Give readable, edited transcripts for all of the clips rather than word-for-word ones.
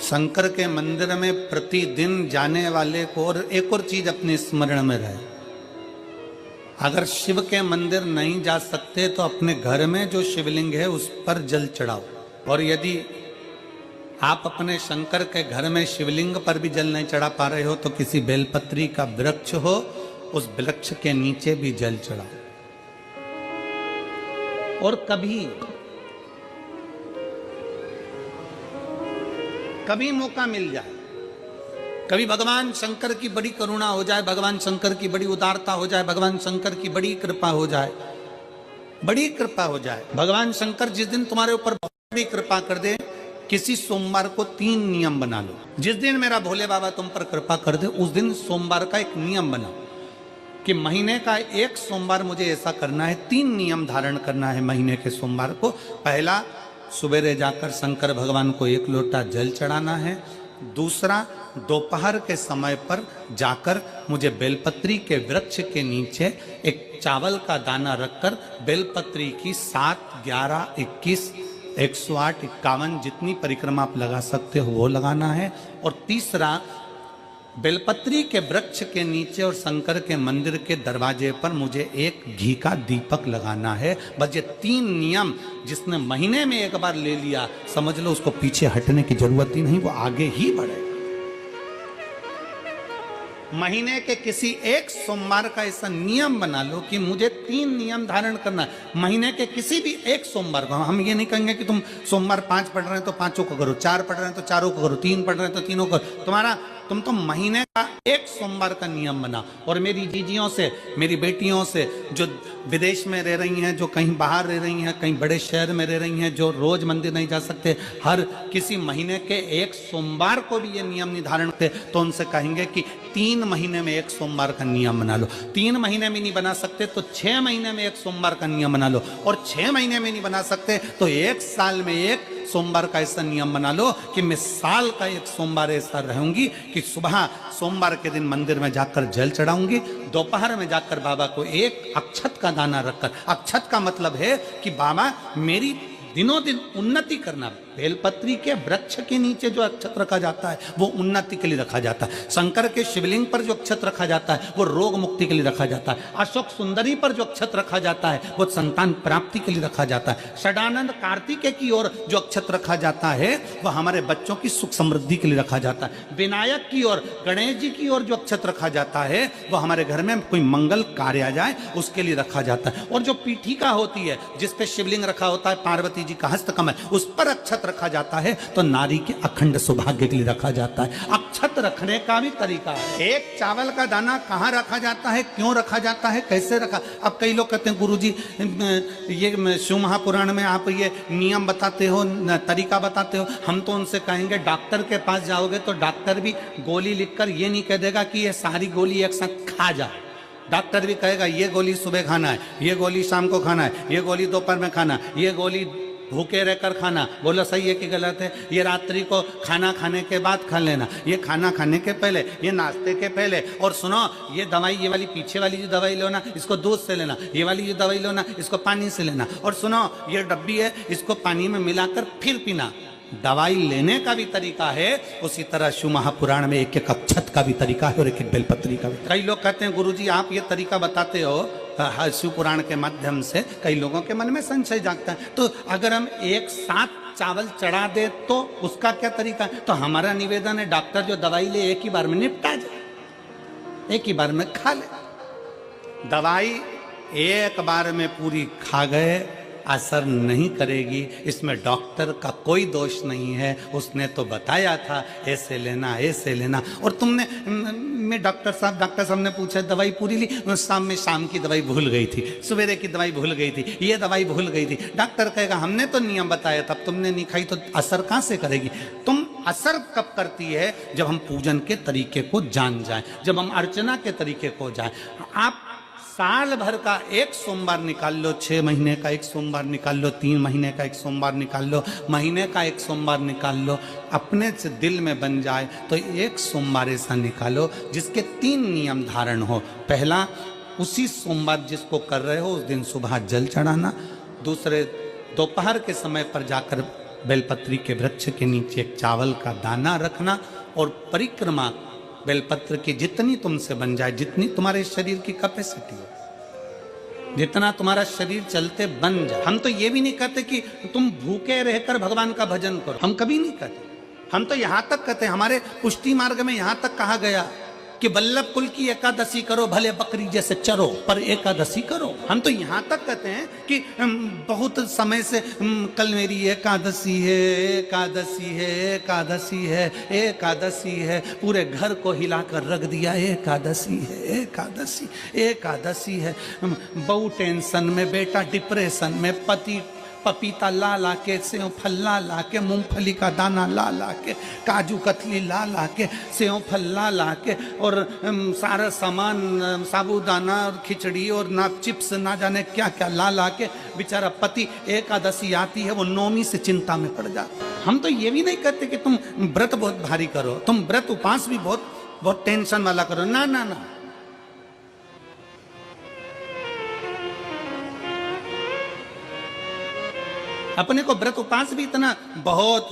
शंकर के मंदिर में प्रतिदिन जाने वाले को और एक और चीज अपने स्मरण में रहे, अगर शिव के मंदिर नहीं जा सकते तो अपने घर में जो शिवलिंग है उस पर जल चढ़ाओ। और यदि आप अपने शंकर के घर में शिवलिंग पर भी जल नहीं चढ़ा पा रहे हो तो किसी बेलपत्री का वृक्ष हो, उस वृक्ष के नीचे भी जल चढ़ाओ। और कभी मौका मिल जाए, कभी भगवान शंकर की बड़ी करुणा हो जाए, भगवान शंकर की बड़ी उदारता हो जाए, भगवान शंकर की बड़ी कृपा हो जाए, बड़ी कृपा हो जाए, भगवान शंकर जिस दिन तुम्हारे ऊपर बड़ी कृपा कर दे, किसी सोमवार को 3 नियम बना लो। जिस दिन मेरा भोले बाबा तुम पर कृपा कर दे उस दिन सोमवार का एक नियम बनाओ कि महीने का एक सोमवार मुझे ऐसा करना है, 3 नियम धारण करना है महीने के सोमवार को। पहला, सुबेरे जाकर शंकर भगवान को 1 लोटा जल चढ़ाना है। दूसरा, दोपहर के समय पर जाकर मुझे बेलपत्री के वृक्ष के नीचे एक चावल का दाना रखकर बेलपत्री की 7, 11, 21, 108, 51 जितनी परिक्रमा आप लगा सकते हो वो लगाना है। और तीसरा, बेलपत्री के वृक्ष के नीचे और शंकर के मंदिर के दरवाजे पर मुझे एक घी का दीपक लगाना है। बस ये 3 नियम जिसने महीने में एक बार ले लिया, समझ लो उसको पीछे हटने की जरूरत ही नहीं, वो आगे ही बढ़ेगा। महीने के किसी एक सोमवार का ऐसा नियम बना लो कि मुझे 3 नियम धारण करना है। महीने के किसी भी एक सोमवार को, हम ये नहीं कहेंगे कि तुम सोमवार 5 पढ़ रहे हैं तो 5 को करो, 4 पढ़ रहे हैं तो 4 को करो, 3 पढ़ रहे हैं तो 3 को करो। तुम तो महीने का एक सोमवार का नियम बना। और मेरी जीजियों से, मेरी बेटियों से जो विदेश में रह रही हैं, जो कहीं बाहर रह रही हैं, कहीं बड़े शहर में रह रही हैं, जो रोज मंदिर नहीं जा सकते, हर किसी महीने के एक सोमवार को भी ये नियम निर्धारण करते, तो उनसे कहेंगे कि 3 महीने में एक सोमवार का नियम बना लो। 3 महीने में नहीं बना सकते तो 6 महीने में एक सोमवार का नियम बना लो। और 6 महीने में नहीं बना सकते तो 1 साल में एक सोमवार का ऐसा नियम बना लो कि मैं साल का एक सोमवार ऐसा रहूंगी कि सुबह सोमवार के दिन मंदिर में जाकर जल चढ़ाऊंगी, दोपहर में जाकर बाबा को एक अक्षत का दाना रखकर, अक्षत का मतलब है कि बाबा मेरी दिनों दिन उन्नति करना। बेलपत्री के वृक्ष के नीचे जो अक्षत रखा जाता है वो उन्नति के लिए रखा जाता है। शंकर के शिवलिंग पर जो अक्षत रखा जाता है वो रोग मुक्ति के लिए रखा जाता है। अशोक सुंदरी पर जो अक्षत रखा जाता है वो संतान प्राप्ति के लिए रखा जाता है। षडानंद कार्तिकेय की ओर जो अक्षत रखा जाता है वह हमारे बच्चों की सुख समृद्धि के लिए रखा जाता है। विनायक की ओर, गणेश जी की ओर जो अक्षत रखा जाता है वह हमारे घर में कोई मंगल कार्य आ जाए उसके लिए रखा जाता है। और जो पीठिका होती है जिसपे शिवलिंग रखा होता है, पार्वती जी का हस्तकमल, उस पर अक्षत रखा जाता है तो नारी के अखंड सौभाग्य के लिए रखा जाता है। अक्षत रखने का भी तरीका है। एक चावल का दाना कहाँ रखा जाता है, क्यों रखा जाता है, कैसे रखा। अब कई लोग कहते हैं गुरुजी ये शिव महापुराण में आप ये नियम बताते हो, तरीका बताते हो। हम तो उनसे कहेंगे डॉक्टर के पास जाओगे तो डॉक्टर भी गोली लिखकर ये नहीं कह देगा कि ये सारी गोली एक साथ खा जा। डॉक्टर भी कहेगा ये गोली सुबह खाना है, ये गोली शाम को खाना है, ये गोली दोपहर में खाना, ये गोली भूखे रहकर खाना। बोलो सही है कि गलत है। ये रात्रि को खाना खाने के बाद खा लेना, ये खाना खाने के पहले, ये नाश्ते के पहले। और सुनो ये दवाई, ये वाली पीछे वाली जो दवाई लो ना इसको दूध से लेना, ये वाली जो दवाई लो ना इसको पानी से लेना। और सुनो ये डब्बी है इसको पानी में मिलाकर फिर पीना। दवाई लेने का भी तरीका है, उसी तरह शिव महापुराण में एक एक अक्षत का भी तरीका है और एक एक बेलपत्री का भी। कई लोग कहते हैं गुरुजी आप ये तरीका बताते हो शिव पुराण के माध्यम से, कई लोगों के मन में संशय जागता है। तो अगर हम एक साथ चावल चढ़ा दे तो उसका क्या तरीका है। तो हमारा निवेदन है डॉक्टर जो दवाई ले एक ही बार में निपटा जाए, एक ही बार में खा ले। दवाई एक बार में पूरी खा गए असर नहीं करेगी, इसमें डॉक्टर का कोई दोष नहीं है। उसने तो बताया था ऐसे लेना ऐसे लेना। और तुमने मैं डॉक्टर साहब ने पूछा दवाई पूरी ली, शाम की दवाई भूल गई थी, सवेरे की दवाई भूल गई थी, ये दवाई भूल गई थी। डॉक्टर कहेगा हमने तो नियम बताया था, तुमने नहीं खाई तो असर कहाँ से करेगी। तुम असर कब करती है जब हम पूजन के तरीके को जान जाएं, जब हम अर्चना के तरीके को जाएं। आप साल भर का एक सोमवार निकाल लो, 6 महीने का एक सोमवार निकाल लो, 3 महीने का एक सोमवार निकाल लो, महीने का एक सोमवार निकाल लो। अपने से दिल में बन जाए तो एक सोमवार ऐसा निकालो जिसके 3 नियम धारण हो। पहला, उसी सोमवार जिसको कर रहे हो उस दिन सुबह जल चढ़ाना। दूसरे, दोपहर के समय पर जाकर बेलपत्री के वृक्ष के नीचे एक चावल का दाना रखना और परिक्रमा बेलपत्र की जितनी तुमसे बन जाए, जितनी तुम्हारे शरीर की कैपेसिटी हो, जितना तुम्हारा शरीर चलते बन जाए। हम तो ये भी नहीं कहते कि तुम भूखे रहकर भगवान का भजन करो, हम कभी नहीं कहते। हम तो यहां तक कहते हैं, हमारे पुष्टि मार्ग में यहां तक कहा गया कि वल्लभ कुल की एकादशी करो, भले बकरी जैसे चरो पर एकादशी करो। हम तो यहां तक कहते हैं कि बहुत समय से कल मेरी एकादशी है, एकादशी है, एकादशी है, एकादशी है, पूरे घर को हिलाकर रख दिया, एकादशी है, एकादशी, एकादशी है। बहू टेंशन में, बेटा डिप्रेशन में, पति पपीता ला ला के, सेव फल ला ला के, मूंगफली का दाना ला ला के, काजू कतली ला ला के, सेव फल ला ला के, और सारा सामान साबूदाना और खिचड़ी और ना चिप्स ना जाने क्या क्या ला ला के, बेचारा पति एकादशी आती है वो नौमी से चिंता में पड़ जाता। हम तो ये भी नहीं कहते कि तुम व्रत बहुत भारी करो, तुम व्रत उपास भी बहुत बहुत टेंशन वाला करो, ना ना ना। अपने को व्रत उपास भी इतना बहुत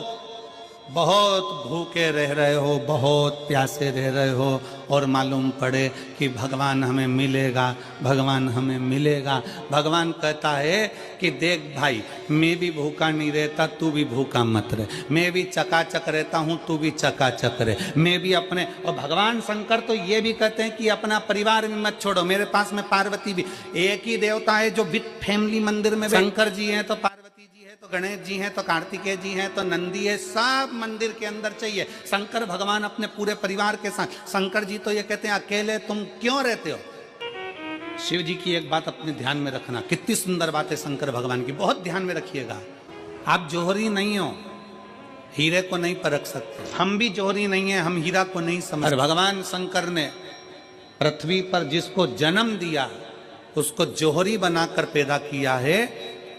बहुत भूखे रह रहे हो, बहुत प्यासे रह रहे हो, और मालूम पड़े कि भगवान हमें मिलेगा, भगवान हमें मिलेगा। भगवान कहता है कि देख भाई, मैं भी भूखा नहीं रहता, तू भी भूखा मत रहे, मैं भी चकाचक रहता हूँ, तू भी चकाचक रहे, मैं भी अपने। और भगवान शंकर तो ये भी कहते हैं कि अपना परिवार भी मत छोड़ो, मेरे पास में पार्वती भी, एक ही देवता है जो विद फैमिली मंदिर में, शंकर जी हैं तो पार्वती जी है, तो गणेश जी हैं, तो कार्तिकेय जी हैं, तो नंदी है, सब मंदिर के अंदर चाहिए। शंकर भगवान अपने पूरे परिवार के साथ। शंकर जी तो ये कहते हैं अकेले तुम क्यों रहते हो। शिव जी की एक बात अपने ध्यान में रखना, कितनी सुंदर बात है शंकर भगवान की, बहुत ध्यान में रखिएगा। आप जोहरी नहीं हो, हीरे को नहीं परख सकते, हम भी जोहरी नहीं है, हम हीरा को नहीं समझ। भगवान शंकर ने पृथ्वी पर जिसको जन्म दिया उसको जोहरी बनाकर पैदा किया है,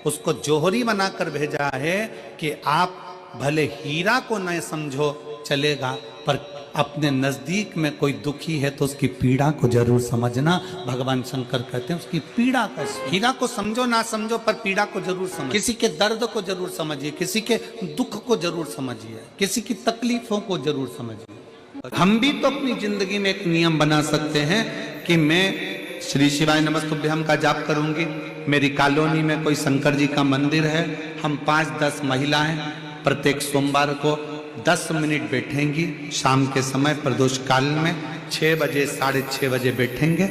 उसको जोहरी बनाकर भेजा है कि आप भले हीरा को न समझो चलेगा, पर अपने नजदीक में कोई दुखी है तो उसकी पीड़ा को जरूर समझना। भगवान शंकर कहते हैं उसकी पीड़ा का, हीरा को समझो ना समझो पर पीड़ा को जरूर समझो, किसी के दर्द को जरूर समझिए, किसी के दुख को जरूर समझिए, किसी की तकलीफों को जरूर समझिए। हम भी तो अपनी जिंदगी में एक नियम बना सकते हैं कि मैं श्री शिवाय नमस्तुभ्यम का जाप करूंगी, मेरी कॉलोनी में कोई शंकर जी का मंदिर है, हम 5-10 महिलाएं प्रत्येक सोमवार को 10 मिनट बैठेंगी, शाम के समय प्रदोष काल में 6 बजे 6:30 बजे बैठेंगे,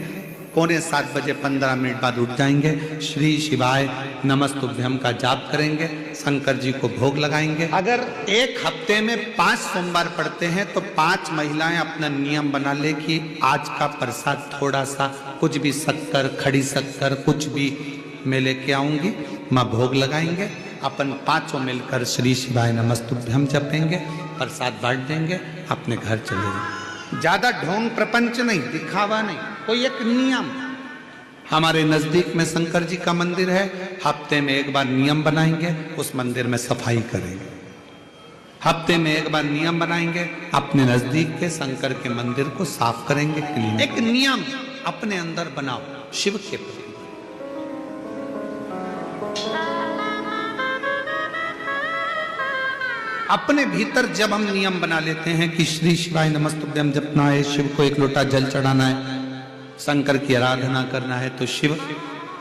6:45 बजे 15 मिनट बाद उठ जाएंगे, श्री शिवाय नमस्तुभ्यम का जाप करेंगे, शंकर जी को भोग लगाएंगे। अगर एक हफ्ते में 5 सोमवार पड़ते हैं तो 5 महिलाएं अपना नियम बना ले कि आज का प्रसाद थोड़ा सा, कुछ भी शक्कर, खड़ी शक्कर, कुछ भी मैं लेके आऊंगी, माँ भोग लगाएंगे, अपन 5 मिलकर श्री शिवाय नमस्तुभ्यम जपेंगे, प्रसाद बांट देंगे, अपने घर चले जाएंगे। ज्यादा ढोंग प्रपंच नहीं, दिखावा नहीं, कोई एक नियम। हमारे नजदीक में शंकर जी का मंदिर है, हफ्ते में एक बार नियम बनाएंगे, उस मंदिर में सफाई करेंगे। हफ्ते में एक बार नियम बनाएंगे, अपने नजदीक के शंकर के मंदिर को साफ करेंगे, क्लीन। एक नियम अपने अंदर बनाओ शिव के प्रति। अपने भीतर जब हम नियम बना लेते हैं कि श्री शिवाय नमस्तुभ्यम जपना है, शिव को एक लोटा जल चढ़ाना है, शंकर की आराधना करना है, तो शिव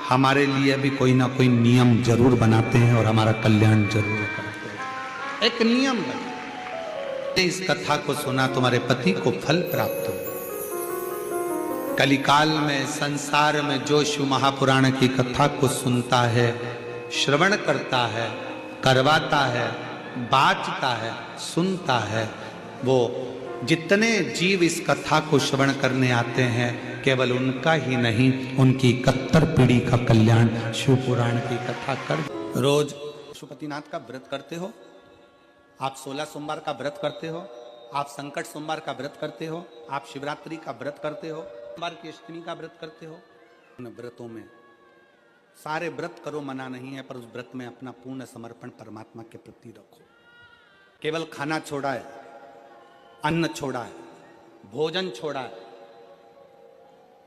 हमारे लिए भी कोई ना कोई नियम जरूर बनाते हैं और हमारा कल्याण जरूर करते हैं। एक नियम बना, इस कथा को सुना, तुम्हारे पति को फल प्राप्त हो। कलिकाल में संसार में जो शिव महापुराण की कथा को सुनता है, श्रवण करता है, करवाता है, बाँचता है, सुनता है, वो जितने जीव इस कथा को श्रवण करने आते हैं, केवल उनका ही नहीं, उनकी 71 पीढ़ी का कल्याण शिव पुराण की कथा कर। रोज पशुपतिनाथ का व्रत करते हो आप, 16 सोमवार का व्रत करते हो आप, संकट सोमवार का व्रत करते हो आप, शिवरात्रि का व्रत करते हो, सोमवार की अष्टमी का व्रत करते हो। उन व्रतों में सारे व्रत करो, मना नहीं है, पर उस व्रत में अपना पूर्ण समर्पण परमात्मा के प्रति रखो। केवल खाना छोड़ा है, अन्न छोड़ा है, भोजन छोड़ा है,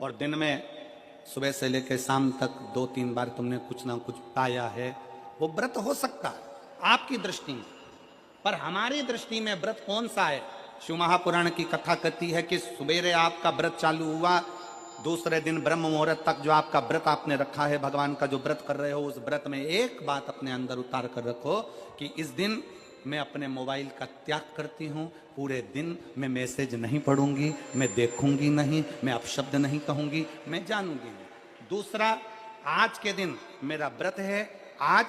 और दिन में सुबह से लेकर शाम तक 2-3 बार तुमने कुछ ना कुछ पाया है, वो व्रत हो सकता है आपकी दृष्टि में, पर हमारी दृष्टि में व्रत कौन सा है? शिव महापुराण की कथा कहती है कि सवेरे आपका व्रत चालू हुआ, दूसरे दिन ब्रह्म मुहूर्त तक जो आपका व्रत आपने रखा है, भगवान का जो व्रत कर रहे हो, उस व्रत में एक बात अपने अंदर उतार कर रखो कि इस दिन मैं अपने मोबाइल का त्याग करती हूँ, पूरे दिन मैं मैसेज नहीं पढ़ूंगी, मैं देखूंगी नहीं, मैं अपशब्द नहीं कहूंगी, मैं जानूंगी नहीं। दूसरा, आज के दिन मेरा व्रत है, आज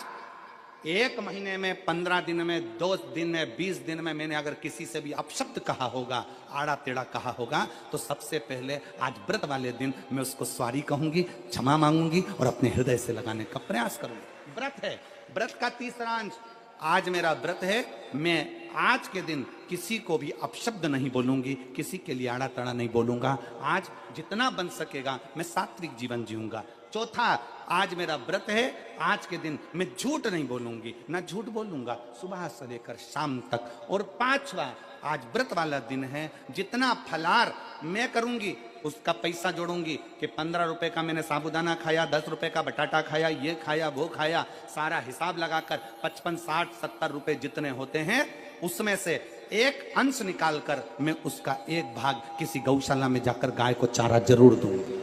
1 महीने में, 15 दिन में, 2 दिन में, 20 दिन में मैंने अगर किसी से भी अपशब्द कहा होगा, आड़ा टेढ़ा कहा होगा, तो सबसे पहले आज व्रत वाले दिन मैं उसको सॉरी कहूंगी, क्षमा मांगूंगी और अपने हृदय से लगाने का प्रयास करूंगी। व्रत है। व्रत का तीसरा अंश, आज मेरा व्रत है, मैं आज के दिन किसी को भी अपशब्द नहीं बोलूंगी, किसी के लिए आड़ा टेढ़ा नहीं बोलूंगा, आज जितना बन सकेगा मैं सात्विक जीवन जीऊंगा। चौथा, आज मेरा व्रत है, आज के दिन मैं झूठ नहीं बोलूंगी, ना झूठ बोलूंगा सुबह से लेकर शाम तक। और पांचवा, आज व्रत वाला दिन है, जितना फलार मैं करूंगी उसका पैसा जोड़ूंगी कि 15 रुपए का मैंने साबुदाना खाया, 10 रुपए का बटाटा खाया, ये खाया वो खाया, सारा हिसाब लगाकर 55, 60, 70 रुपए जितने होते हैं उसमें से एक अंश निकालकर मैं उसका एक भाग किसी गौशाला में जाकर गाय को चारा जरूर दूंगी।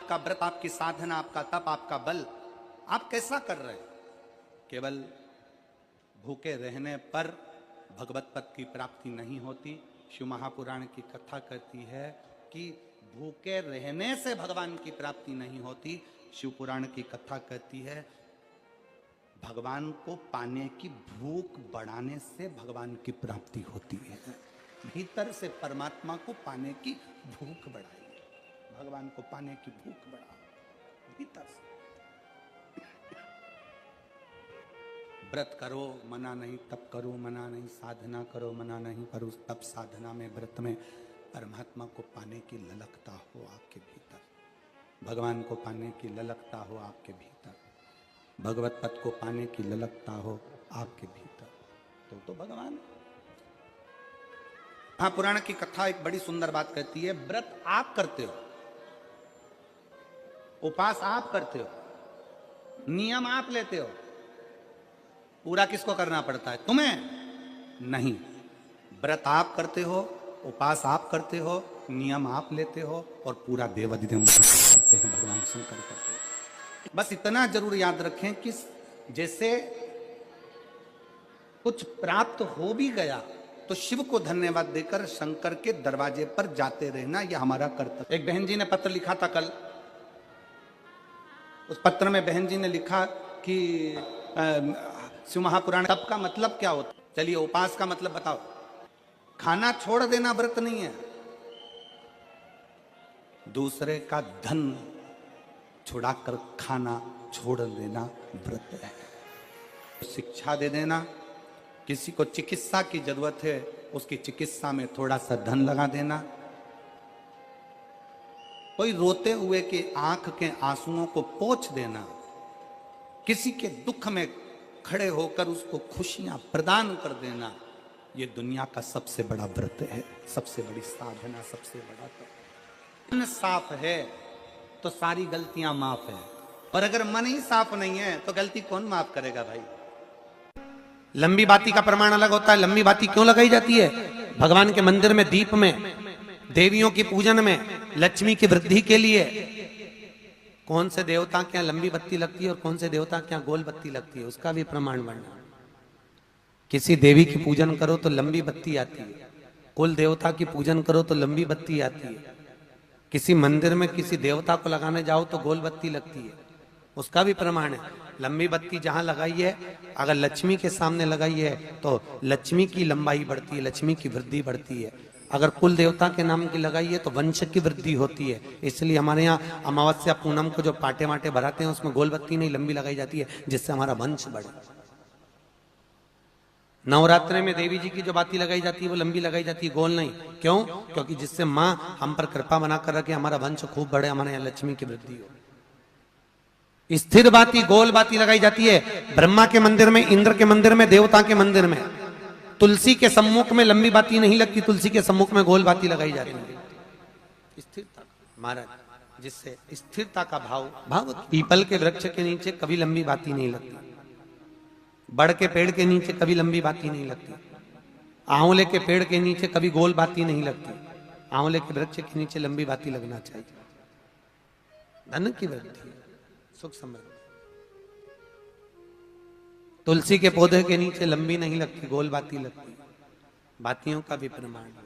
आपका व्रत, आपकी साधना, आपका तप, आपका बल, आप कैसा कर रहे हैं? केवल भूखे रहने पर भगवत पद की प्राप्ति नहीं होती। शिव महापुराण की कथा कहती है कि भूखे रहने से भगवान की प्राप्ति नहीं होती। शिव पुराण की कथा कहती है भगवान को पाने की भूख बढ़ाने से भगवान की प्राप्ति होती है। भीतर से परमात्मा को पाने की भूख बढ़ाइए, भगवान को पाने की भूख बढ़ाओ भीतर से। व्रत करो मना नहीं, तप करो मना नहीं, साधना करो मना नहीं, पर उस तप साधना में, व्रत में परमात्मा को पाने की ललकता हो आपके भीतर, भगवान को पाने की ललकता हो आपके भीतर, भगवत पद को पाने की ललकता हो आपके भीतर, तो भगवान। हाँ, पुराण की कथा एक बड़ी सुंदर बात कहती है, व्रत आप करते हो, उपास आप करते हो, नियम आप लेते हो, पूरा किसको करना पड़ता है? तुम्हें नहीं। व्रत आप करते हो, उपास आप करते हो, नियम आप लेते हो और पूरा देवाधिदेव करते हैं, भगवान शंकर करते हैं। बस इतना जरूर याद रखें कि जैसे कुछ प्राप्त हो भी गया तो शिव को धन्यवाद देकर शंकर के दरवाजे पर जाते रहना, यह हमारा कर्तव्य। एक बहन जी ने पत्र लिखा था कल, उस पत्र में बहन जी ने लिखा कि शिव महापुराण तप का मतलब क्या होता? चलिए, उपास का मतलब बताओ। खाना छोड़ देना व्रत नहीं है, दूसरे का धन छुड़ाकर खाना छोड़ देना व्रत है। शिक्षा दे देना, किसी को चिकित्सा की जरूरत है उसकी चिकित्सा में थोड़ा सा धन लगा देना, कोई रोते हुए के आंख के आंसुओं को पोंछ देना, किसी के दुख में खड़े होकर उसको खुशियां प्रदान कर देना, ये दुनिया का सबसे बड़ा व्रत है, सबसे बड़ी साधना, सबसे बड़ा तप। मन साफ है तो सारी गलतियां माफ है, और अगर मन ही साफ नहीं है तो गलती कौन माफ करेगा भाई? लंबी बाती का प्रमाण अलग होता है। लंबी बाती क्यों लगाई जाती है? भगवान के मंदिर में, दीप में, देवियों की पूजन में, लक्ष्मी की वृद्धि के लिए। कौन से देवता के यहाँ लंबी बत्ती लगती है और कौन से देवता के यहाँ गोल बत्ती लगती है, उसका भी प्रमाण बनना। किसी देवी की पूजन करो तो लंबी बत्ती आती है, कुल देवता की पूजन करो तो लंबी बत्ती आती है, किसी मंदिर में किसी देवता को लगाने जाओ तो गोल बत्ती लगती है, उसका भी प्रमाण है। लंबी बत्ती जहां लगाई है, अगर लक्ष्मी के सामने लगाई है तो लक्ष्मी की लंबाई बढ़ती है, लक्ष्मी की वृद्धि बढ़ती है। अगर कुल देवता के नाम की लगाई है तो वंश की वृद्धि होती है। इसलिए हमारे यहाँ अमावस्या पूनम को जो पाटे वाटे भराते हैं उसमें गोल बत्ती नहीं लंबी लगाई जाती है, जिससे हमारा वंश बढ़े। नवरात्रि में देवी जी की जो बाती लगाई जाती है वो लंबी लगाई जाती है, गोल नहीं। क्यों? क्योंकि जिससे माँ हम पर कृपा बनाकर रखे, हमारा वंश खूब बढ़े, हमारे यहाँ लक्ष्मी की वृद्धि हो। स्थिर बाती, गोल बाती लगाई जाती है ब्रह्मा के मंदिर में, इंद्र के मंदिर में, देवता के मंदिर में। तुलसी के सम्मुख में लंबी बाती नहीं लगती, तुलसी के सम्मुख में गोल बाती लगाई जाती है। स्थिरता महाराज, जिससे स्थिरता का भाव। पीपल के वृक्ष के नीचे कभी लंबी बाती नहीं लगती, बड़ के पेड़ के नीचे कभी लंबी बाती नहीं लगती, आंवले के पेड़ के नीचे कभी गोल बाती नहीं लगती, आंवले के वृक्ष के नीचे लंबी बाती लगना चाहिए। धन की वृद्धि, सुख समृद्धि। तुलसी के पौधे के नीचे लंबी नहीं लगती, गोल बाती लगती। बातियों का भी प्रमाण।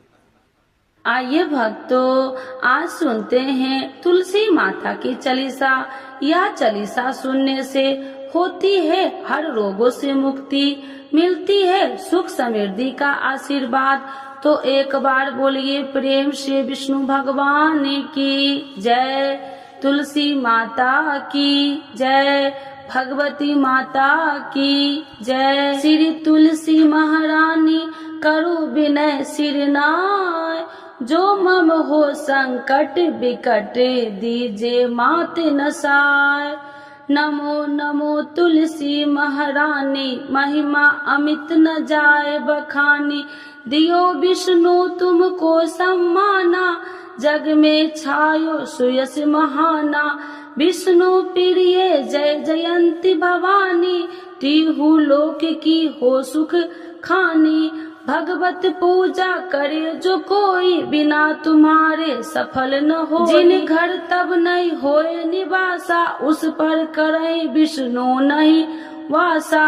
आइए भक्तों, आज सुनते हैं तुलसी माता की चालीसा। यह चालीसा सुनने से होती है हर रोगों से मुक्ति, मिलती है सुख समृद्धि का आशीर्वाद। तो एक बार बोलिए प्रेम से विष्णु भगवान की जय, तुलसी माता की जय, भगवती माता की जय। श्री तुलसी महारानी करो विनय सिरनाय, जो मम हो संकट विकट दीजे मात नसाय। नमो नमो तुलसी महारानी, महिमा अमित न जाए बखानी। दियो विष्णु तुमको सम्माना, जग में छायो सुयस महाना। विष्णु प्रिय जय जयंती भवानी, तिहु लोक की हो सुख खानी। भगवत पूजा करे जो कोई, बिना तुम्हारे सफल न हो। जिन घर तब नहीं होए निवासा, उस पर करे विष्णु नहीं वासा।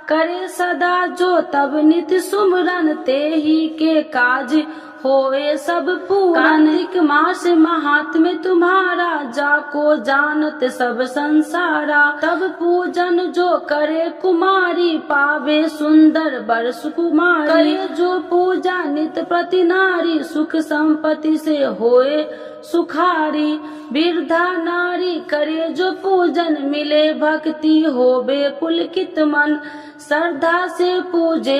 करे सदा जो तब नित सुमरन, ते ही के काज होए सब पूरन। कार्तिक मास महात्म्य तुम्हारा, जाको जानत सब संसारा। तब पूजन जो करे कुमारी, पावे सुंदर वर सुकुमारी। करे जो पूजा नित प्रति नारी, सुख संपत्ति से होए सुखारी। वृद्धा नारी करे जो पूजन, मिले भक्ति होवे पुलकित मन। श्रद्धा से पूजे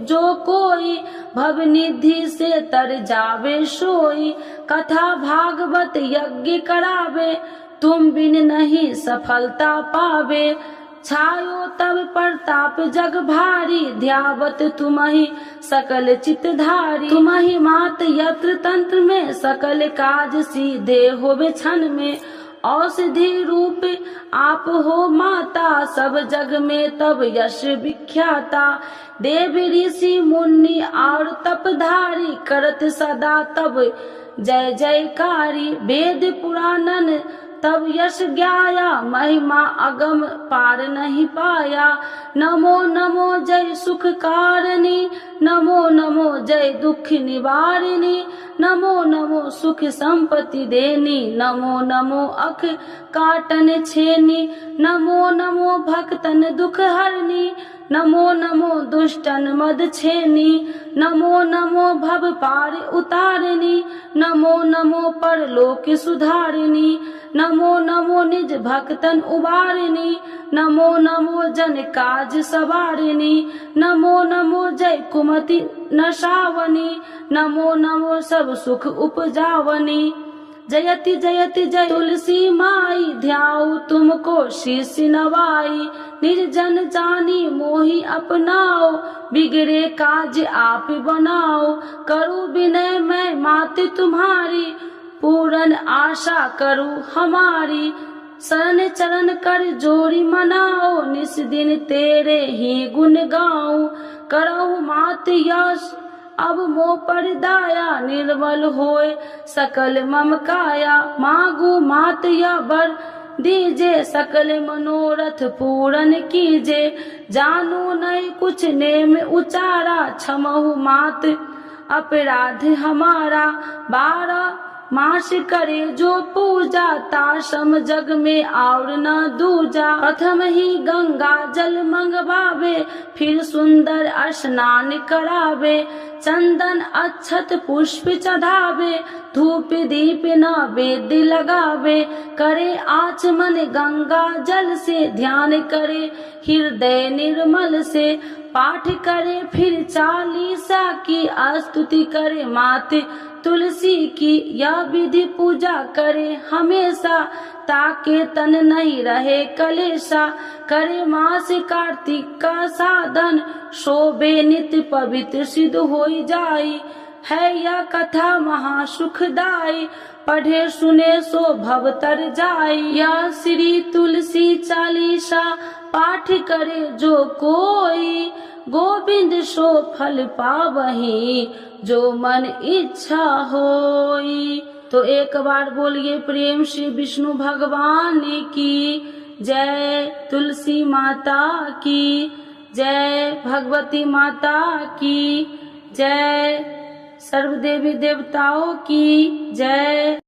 जो कोई, भवनिधि से तर जावे सोई। कथा भागवत यज्ञ करावे, तुम बिन नहीं सफलता पावे। छायो तब प्रताप जग भारी, ध्यावत तुम्हि सकल चितधारी। तुम्हि मात यत्र तंत्र में, सकल काज सीधे होवे क्षण में। औषधि रूप आप हो माता, सब जग में तब यश विख्याता। देव ऋषि मुनि और तपधारी, करत सदा तब जय जयकारी। वेद पुराणन तब यश ज्ञाया, महिमा अगम पार नहीं पाया। नमो नमो जय सुख कारिणी, नमो नमो जय दुख निवारिणी। नमो नमो सुख संपत्ति देनी, नमो नमो अख काटन छेनी। नमो नमो भक्तन दुख हरनी, नमो नमो दुष्टन मद छेनी। नमो नमो भव पार उतारिणी, नमो नमो परलोक सुधारिणी। नमो नमो निज भक्तन उबारिणी, नमो नमो जन काज सवारिणी। नमो नमो जय कुमति नशावनी, नमो नमो सब सुख उपजावनी। जयति जयति जय तुलसी माई, ध्याऊ तुमको शीश नवाई। निर्जन जानी मोहि अपनाओ, बिगड़े काज आप बनाओ। करूँ विनय मैं मात तुम्हारी, पूरन आशा करूँ हमारी। शरण चरण कर जोड़ी मनाओ, निस दिन तेरे ही गुण गाऊं। करहु मात यश अब मोह पर दाया, निर्मल होए सकल मम काया। मांगू मात या वर दीजे, सकल मनोरथ पूरन कीजे। जानू नहीं कुछ नेम उचारा, क्षमहु मात अपराध हमारा। 12 मास करे जो पूजा, ताशम जग में और न दूजा। प्रथम ही गंगा जल मंगवावे, फिर सुंदर स्नान करावे। चंदन अक्षत पुष्प चढ़ावे, धूप दीप नैवेद्य लगावे। करे आचमन गंगा जल से, ध्यान करे हृदय निर्मल से। पाठ करे फिर चालीसा की, स्तुति करे मात तुलसी की। यह विधि पूजा करे हमेशा, ताके तन नहीं रहे कलेशा। करे मास कार्तिक का साधन, शोभे नित्य पवित्र सिद्ध होई जाई। है यह कथा महासुखदाई, पढ़े सुने सो भव तर जाई। यह श्री तुलसी चालीसा पाठ करे जो कोई, गोविंद सो फल पावही, जो मन इच्छा होई। तो एक बार बोलिए प्रेम से विष्णु भगवान की जय, तुलसी माता की जय, भगवती माता की जय, सर्व देवी देवताओं की जय।